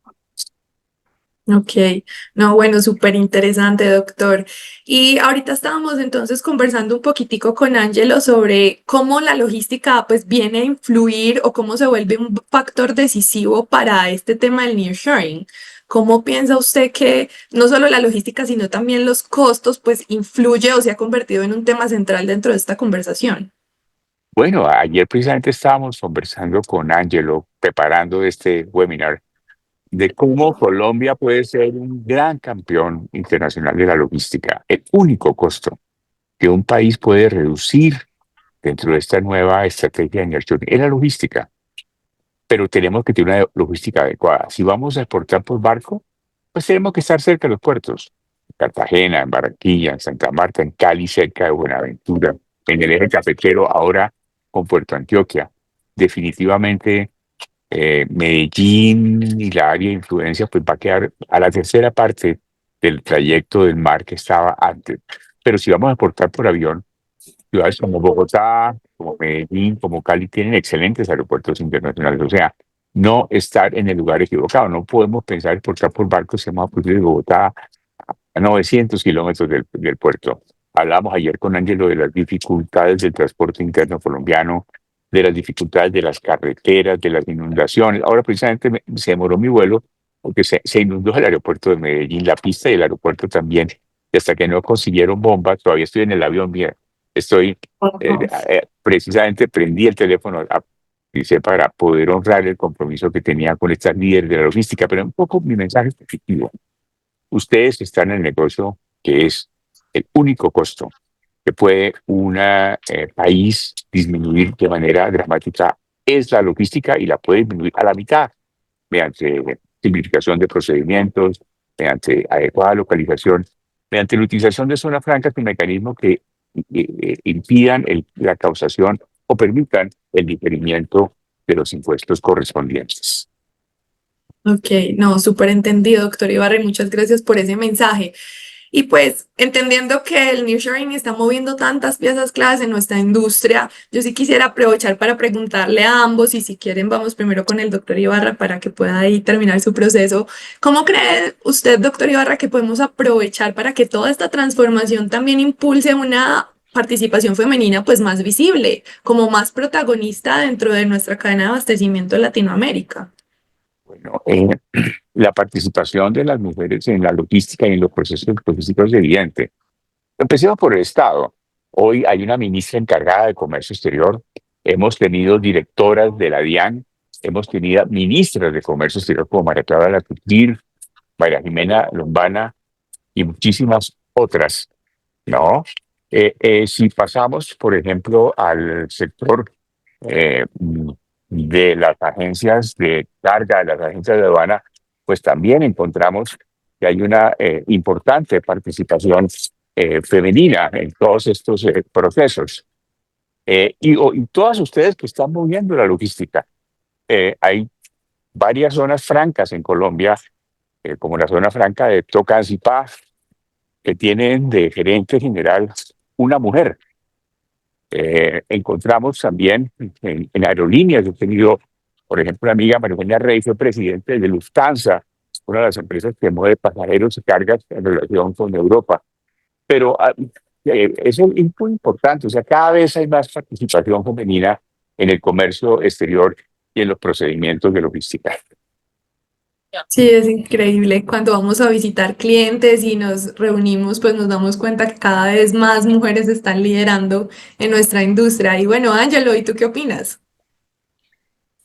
Ok, no, bueno, súper interesante, doctor. Y ahorita estábamos entonces conversando un poquitico con Angelo sobre cómo la logística pues viene a influir o cómo se vuelve un factor decisivo para este tema del nearshoring. ¿Cómo piensa usted que no solo la logística, sino también los costos pues influye o se ha convertido en un tema central dentro de esta conversación? Bueno, ayer precisamente estábamos conversando con Angelo, preparando este webinar, de cómo Colombia puede ser un gran campeón internacional de la logística. El único costo que un país puede reducir dentro de esta nueva estrategia de inversión es la logística, pero tenemos que tener una logística adecuada. Si vamos a exportar por barco, pues tenemos que estar cerca de los puertos. En Cartagena, en Barranquilla, en Santa Marta, en Cali, cerca de Buenaventura, en el eje cafetero, ahora con Puerto Antioquia. Definitivamente Medellín y la área de influencia pues va a quedar a la tercera parte del trayecto del mar que estaba antes. Pero si vamos a exportar por avión, ciudades como Bogotá, como Medellín, como Cali tienen excelentes aeropuertos internacionales. O sea, no estar en el lugar equivocado. No podemos pensar exportar por barco si vamos a producir de Bogotá a 900 kilómetros del puerto. Hablamos ayer con Ángelo de las dificultades del transporte interno colombiano, de las dificultades de las carreteras, de las inundaciones. Ahora precisamente se demoró mi vuelo porque se inundó el aeropuerto de Medellín, la pista y el aeropuerto también. Y hasta que no consiguieron bombas, todavía estoy en el avión, mira, estoy, precisamente prendí el teléfono dice, para poder honrar el compromiso que tenía con estas líderes de la logística, pero un poco mi mensaje es positivo. Ustedes están en el negocio que es el único costo que puede un país disminuir de manera dramática, es la logística, y la puede disminuir a la mitad mediante simplificación de procedimientos, mediante adecuada localización, mediante la utilización de zonas francas y mecanismos que impidan la causación o permitan el diferimiento de los impuestos correspondientes. Ok, no, súper entendido, doctor Ibarra, y muchas gracias por ese mensaje. Y pues, entendiendo que el nearshoring está moviendo tantas piezas claves en nuestra industria, yo sí quisiera aprovechar para preguntarle a ambos, y si quieren, vamos primero con el doctor Ibarra para que pueda ahí terminar su proceso. ¿Cómo cree usted, doctor Ibarra, que podemos aprovechar para que toda esta transformación también impulse una participación femenina pues más visible, como más protagonista dentro de nuestra cadena de abastecimiento en Latinoamérica? Bueno, la participación de las mujeres en la logística y en los procesos logísticos es evidente. Empecemos por el Estado. Hoy hay una ministra encargada de Comercio Exterior. Hemos tenido directoras de la DIAN hemos tenido ministras de Comercio Exterior como María Clara Lacutir, María Jimena Lombana y muchísimas otras, ¿no? Si pasamos, por ejemplo, al sector de las agencias de carga, de las agencias de aduana, pues también encontramos que hay una importante participación femenina en todos estos procesos. Y todas ustedes que están moviendo la logística, hay varias zonas francas en Colombia, como la zona franca de Tocancipá, que tienen de gerente general una mujer. Encontramos también en aerolíneas, yo he tenido, por ejemplo, una amiga, María Eugenia Rey, fue presidente de Lufthansa, una de las empresas que mueve pasajeros y cargas en relación con Europa. Pero eso es muy importante, o sea, cada vez hay más participación femenina en el comercio exterior y en los procedimientos de logística. Sí, es increíble. Cuando vamos a visitar clientes y nos reunimos, pues nos damos cuenta que cada vez más mujeres están liderando en nuestra industria. Y bueno, Ángelo, ¿y tú qué opinas?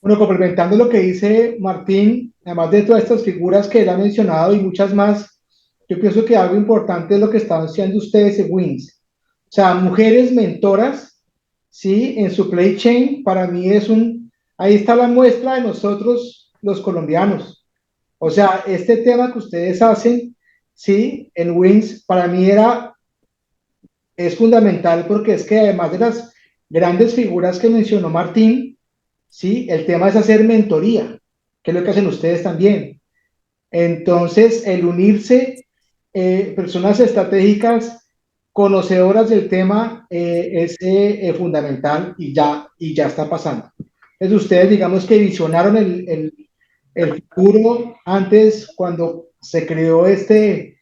Bueno, complementando lo que dice Martín, además de todas estas figuras que él ha mencionado y muchas más, yo pienso que algo importante es lo que están haciendo ustedes en Wins. O sea, mujeres mentoras, ¿sí? En supply chain, para mí es ahí está la muestra de nosotros, los colombianos. O sea, este tema que ustedes hacen, ¿sí? En Wins, para mí es fundamental porque es que además de las grandes figuras que mencionó Martín, ¿sí? El tema es hacer mentoría, que es lo que hacen ustedes también. Entonces, el unirse, personas estratégicas, conocedoras del tema, es fundamental y ya está pasando. Entonces, ustedes, digamos que visionaron el futuro antes cuando se creó este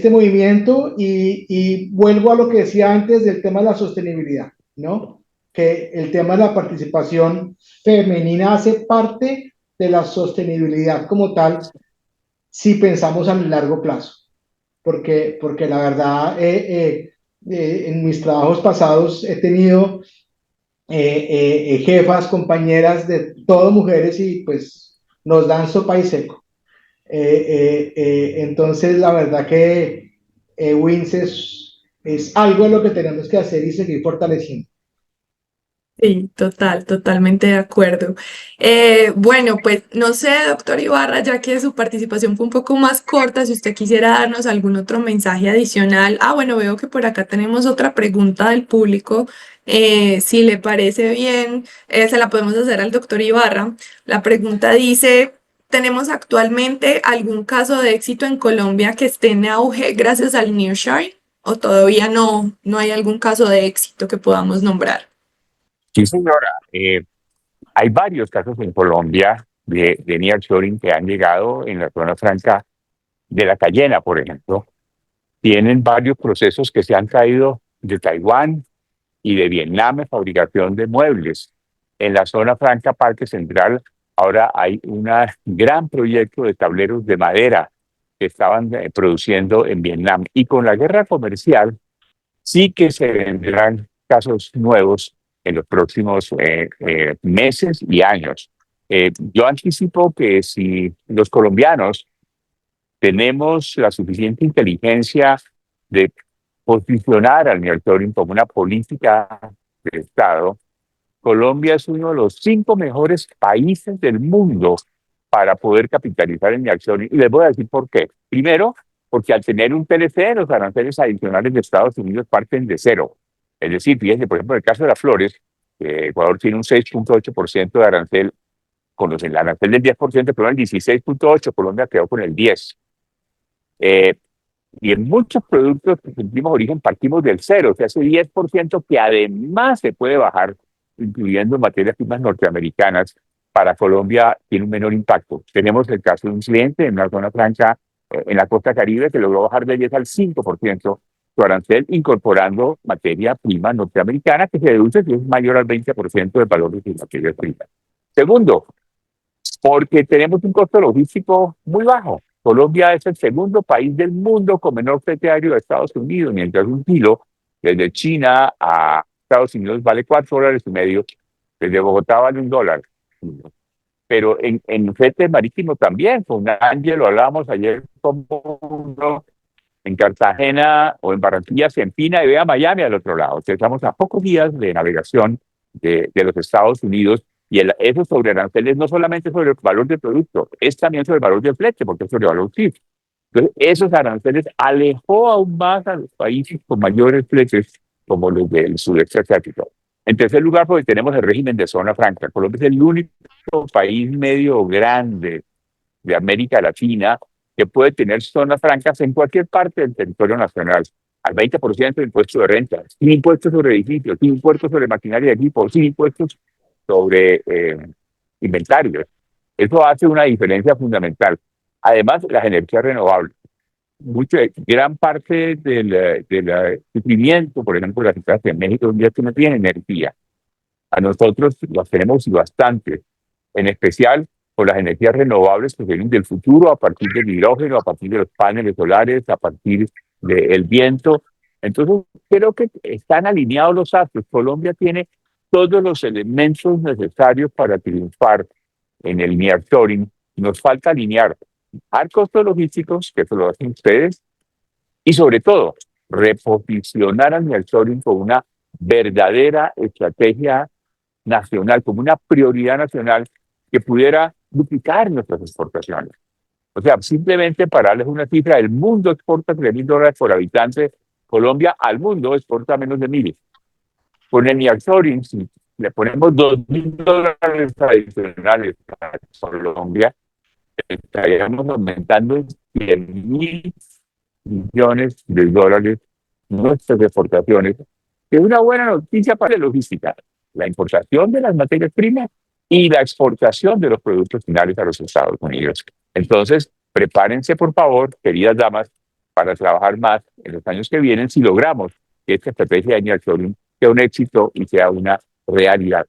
movimiento y vuelvo a lo que decía antes del tema de la sostenibilidad, ¿no? Que el tema de la participación femenina hace parte de la sostenibilidad como tal si pensamos a largo plazo, porque la verdad en mis trabajos pasados he tenido jefas, compañeras de todo mujeres y pues nos dan sopa y seco. Entonces, la verdad que Wins es algo de lo que tenemos que hacer y seguir fortaleciendo. Sí, total, totalmente de acuerdo. Bueno, pues no sé, doctor Ibarra, ya que su participación fue un poco más corta, si usted quisiera darnos algún otro mensaje adicional. Ah, bueno, veo que por acá tenemos otra pregunta del público. Si le parece bien, se la podemos hacer al doctor Ibarra. La pregunta dice, ¿tenemos actualmente algún caso de éxito en Colombia que esté en auge gracias al nearshoring? ¿O todavía no hay algún caso de éxito que podamos nombrar? Sí, señora. Hay varios casos en Colombia de nearshoring que han llegado en la zona franca de la Cayena, por ejemplo. Tienen varios procesos que se han traído de Taiwán y de Vietnam en fabricación de muebles. En la zona franca Parque Central ahora hay un gran proyecto de tableros de madera que estaban produciendo en Vietnam. Y con la guerra comercial sí que se vendrán casos nuevos en los próximos meses y años. Yo anticipo que si los colombianos tenemos la suficiente inteligencia de posicionar al nearshoring como una política de Estado, Colombia es uno de los 5 mejores países del mundo para poder capitalizar en nearshoring. Y les voy a decir por qué. Primero, porque al tener un TLC, los aranceles adicionales de Estados Unidos parten de cero. Es decir, fíjense, por ejemplo, en el caso de las flores, Ecuador tiene un 6.8% de arancel, con el arancel del 10%, pero el 16.8%, Colombia quedó con el 10%. Y en muchos productos que cumplimos origen partimos del cero, o sea, ese 10% que además se puede bajar, incluyendo materias primas norteamericanas, para Colombia tiene un menor impacto. Tenemos el caso de un cliente en una zona franca en la costa Caribe que logró bajar del 10 al 5% su arancel, incorporando materia prima norteamericana que se deduce que es mayor al 20% del valor de sus materias primas. Segundo, porque tenemos un costo logístico muy bajo. Colombia es el segundo país del mundo con menor flete aéreo de Estados Unidos, mientras un kilo desde China a Estados Unidos vale $4.50, desde Bogotá vale $1. Unidos. Pero en flete marítimo también, con Ángel lo hablábamos ayer, como uno en Cartagena o en Barranquilla se empina y ve a Miami al otro lado. O sea, estamos a pocos días de navegación de los Estados Unidos y esos sobrearanceles no solamente sobre el valor del producto, es también sobre el valor del flete, porque es sobre el valor TIF. Entonces, esos aranceles alejó aún más a los países con mayores fletes, como los del sudeste asiático. En tercer lugar, porque tenemos el régimen de zona franca. Colombia es el único país medio grande de América Latina que puede tener zonas francas en cualquier parte del territorio nacional, al 20% de impuestos de renta, sin impuestos sobre edificios, sin impuestos sobre maquinaria de equipo, sin impuestos sobre inventarios. Eso hace una diferencia fundamental. Además, las energías renovables. Gran parte del sufrimiento, por ejemplo, las ciudades de México, un día que no tienen energía. A nosotros las tenemos y bastante, en especial por las energías renovables que vienen del futuro, a partir del hidrógeno, a partir de los paneles solares, a partir del viento. Entonces, creo que están alineados los astros. Colombia tiene todos los elementos necesarios para triunfar en el nearshoring. Nos falta alinear costos logísticos, que eso lo hacen ustedes, y sobre todo, reposicionar al nearshoring como una verdadera estrategia nacional, como una prioridad nacional que pudiera duplicar nuestras exportaciones. O sea, simplemente para darles una cifra, el mundo exporta $3,000 por habitante, Colombia al mundo exporta menos de 1,000. Con el nearshoring, si le ponemos $2,000 adicionales a Colombia, estaríamos aumentando en $100,000 millones nuestras exportaciones, que es una buena noticia para la logística, la importación de las materias primas y la exportación de los productos finales a los Estados Unidos. Entonces, prepárense, por favor, queridas damas, para trabajar más en los años que vienen si logramos que esta estrategia de nearshoring sea un éxito y sea una realidad.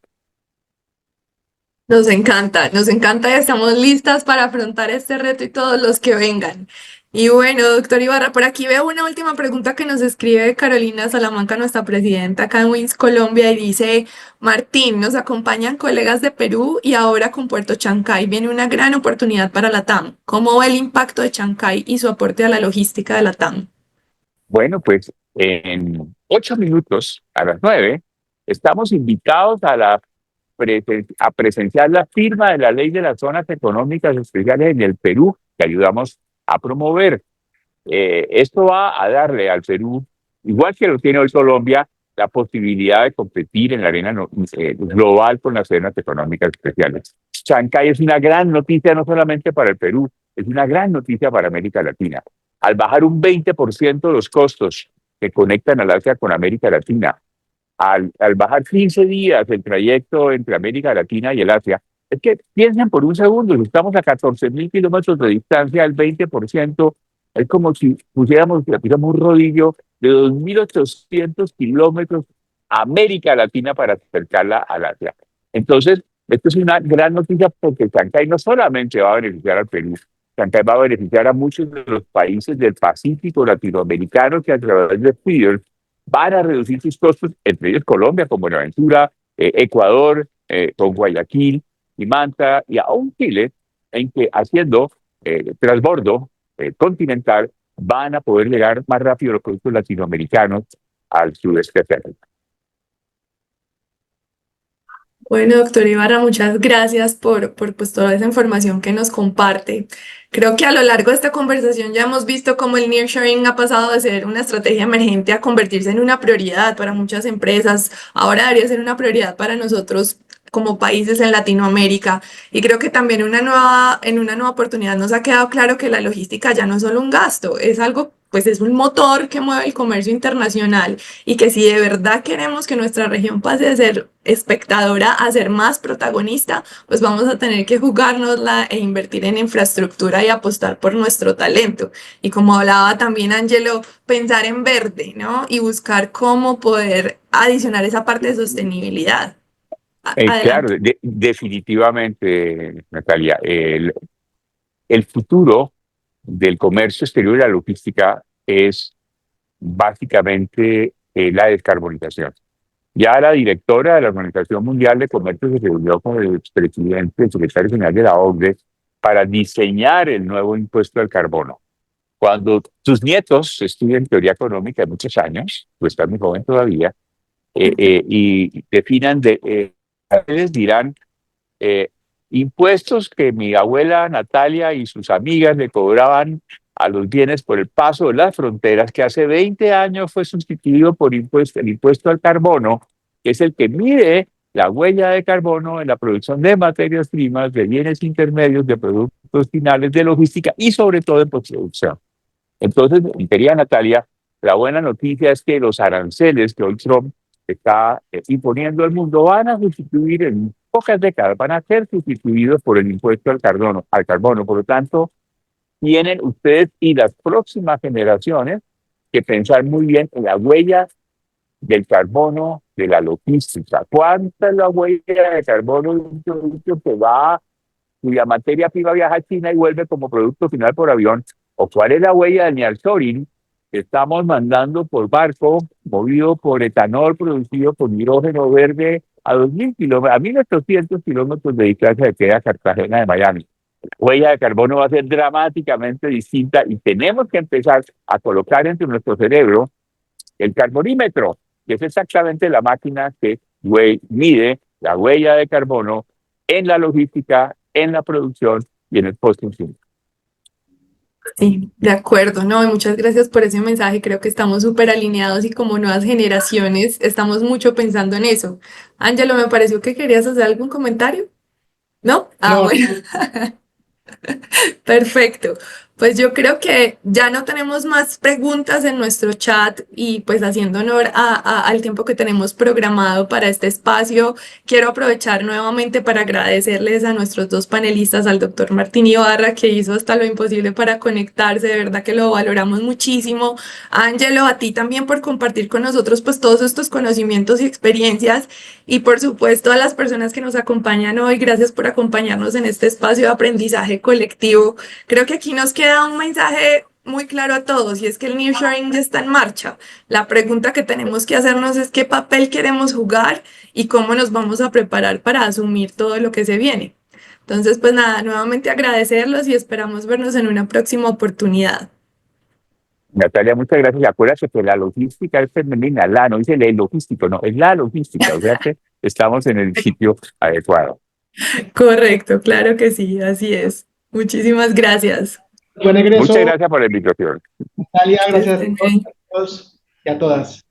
Nos encanta y estamos listas para afrontar este reto y todos los que vengan. Y bueno, doctor Ibarra, por aquí veo una última pregunta que nos escribe Carolina Salamanca, nuestra presidenta acá en Wins Colombia, y dice: Martín, nos acompañan colegas de Perú y ahora con Puerto Chancay viene una gran oportunidad para la TAM. ¿Cómo ve el impacto de Chancay y su aporte a la logística de la TAM? Bueno, pues en 8 minutos, a las 9, estamos invitados a presenciar la firma de la Ley de las Zonas Económicas Especiales en el Perú, que ayudamos a promover. Esto va a darle al Perú, igual que lo tiene hoy Colombia, la posibilidad de competir en la arena global con las zonas económicas especiales. Chancay es una gran noticia no solamente para el Perú, es una gran noticia para América Latina. Al bajar un 20% los costos que conectan al Asia con América Latina, al bajar 15 días el trayecto entre América Latina y el Asia, es que piensen por un segundo, si estamos a 14,000 kilómetros de distancia, el 20% es como si pusiéramos un rodillo de 2.800 kilómetros a América Latina para acercarla al Asia. Entonces, esto es una gran noticia porque Chancay no solamente va a beneficiar al Perú, Chancay va a beneficiar a muchos de los países del Pacífico latinoamericano que a través de FEEDER van a reducir sus costos, entre ellos Colombia con Buenaventura, Ecuador con Guayaquil y Manta, y aún Chile, en que haciendo transbordo continental van a poder llegar más rápido los productos latinoamericanos al sudeste asiático. Bueno, doctor Ibarra, muchas gracias por pues, toda esa información que nos comparte. Creo que a lo largo de esta conversación ya hemos visto cómo el nearshoring ha pasado de ser una estrategia emergente a convertirse en una prioridad para muchas empresas. Ahora debería ser una prioridad para nosotros como países en Latinoamérica. Y creo que también en una nueva oportunidad nos ha quedado claro que la logística ya no es solo un gasto, es algo, pues es un motor que mueve el comercio internacional, y que si de verdad queremos que nuestra región pase de ser espectadora a ser más protagonista, pues vamos a tener que jugárnosla e invertir en infraestructura y apostar por nuestro talento. Y como hablaba también Angelo, pensar en verde, ¿no? Y buscar cómo poder adicionar esa parte de sostenibilidad. Claro, Adelante. definitivamente, Natalia, el futuro del comercio exterior y la logística es básicamente la descarbonización. Ya la directora de la Organización Mundial de Comercio se reunió con el expresidente, el secretario general de la OCDE, para diseñar el nuevo impuesto al carbono. Cuando tus nietos estudian teoría económica de muchos años, tú estás muy joven todavía, y definan, les dirán, impuestos que mi abuela Natalia y sus amigas le cobraban a los bienes por el paso de las fronteras, que hace 20 años fue sustituido por el impuesto al carbono, que es el que mide la huella de carbono en la producción de materias primas, de bienes intermedios, de productos finales, de logística y sobre todo en postproducción. Entonces, querida Natalia, la buena noticia es que los aranceles que hoy Trump está imponiendo al mundo van a sustituir en pocas décadas, van a ser sustituidos por el impuesto al carbono. Por lo tanto, tienen ustedes y las próximas generaciones que pensar muy bien en la huella del carbono de la logística. ¿Cuánta es la huella de carbono de un producto que va, cuya materia prima viaja a China y vuelve como producto final por avión? ¿O cuál es la huella del nearshoring que estamos mandando por barco, movido por etanol producido con hidrógeno verde a 2.000 kilómetros, a 1.800 kilómetros de distancia de queda Cartagena de Miami? La huella de carbono va a ser dramáticamente distinta y tenemos que empezar a colocar entre nuestro cerebro el carbonímetro, que es exactamente la máquina que mide la huella de carbono en la logística, en la producción y en el post-consumo. Sí, de acuerdo, ¿no? Y muchas gracias por ese mensaje. Creo que estamos súper alineados y como nuevas generaciones estamos mucho pensando en eso. Ángelo, me pareció que querías hacer algún comentario. ¿No? Ah, No, bueno. Perfecto. Pues yo creo que ya no tenemos más preguntas en nuestro chat y pues haciendo honor al tiempo que tenemos programado para este espacio, quiero aprovechar nuevamente para agradecerles a nuestros dos panelistas, al doctor Martín Ibarra, que hizo hasta lo imposible para conectarse, de verdad que lo valoramos muchísimo. Ángelo, a ti también por compartir con nosotros pues todos estos conocimientos y experiencias y por supuesto a las personas que nos acompañan hoy, gracias por acompañarnos en este espacio de aprendizaje colectivo. Creo que aquí nos queda un mensaje muy claro a todos y es que el nearshoring ya está en marcha. La pregunta que tenemos que hacernos es qué papel queremos jugar y cómo nos vamos a preparar para asumir todo lo que se viene. Entonces, pues nada, nuevamente agradecerlos y esperamos vernos en una próxima oportunidad. Natalia, muchas gracias. Acuérdate que la logística es femenina, no dice el logístico, no, es la logística, o sea que estamos en el sitio adecuado. Correcto, claro que sí, así es. Muchísimas gracias. buen Muchas egreso, gracias por la invitación. Natalia, Que gracias a estén todos bien. a todos y a todas.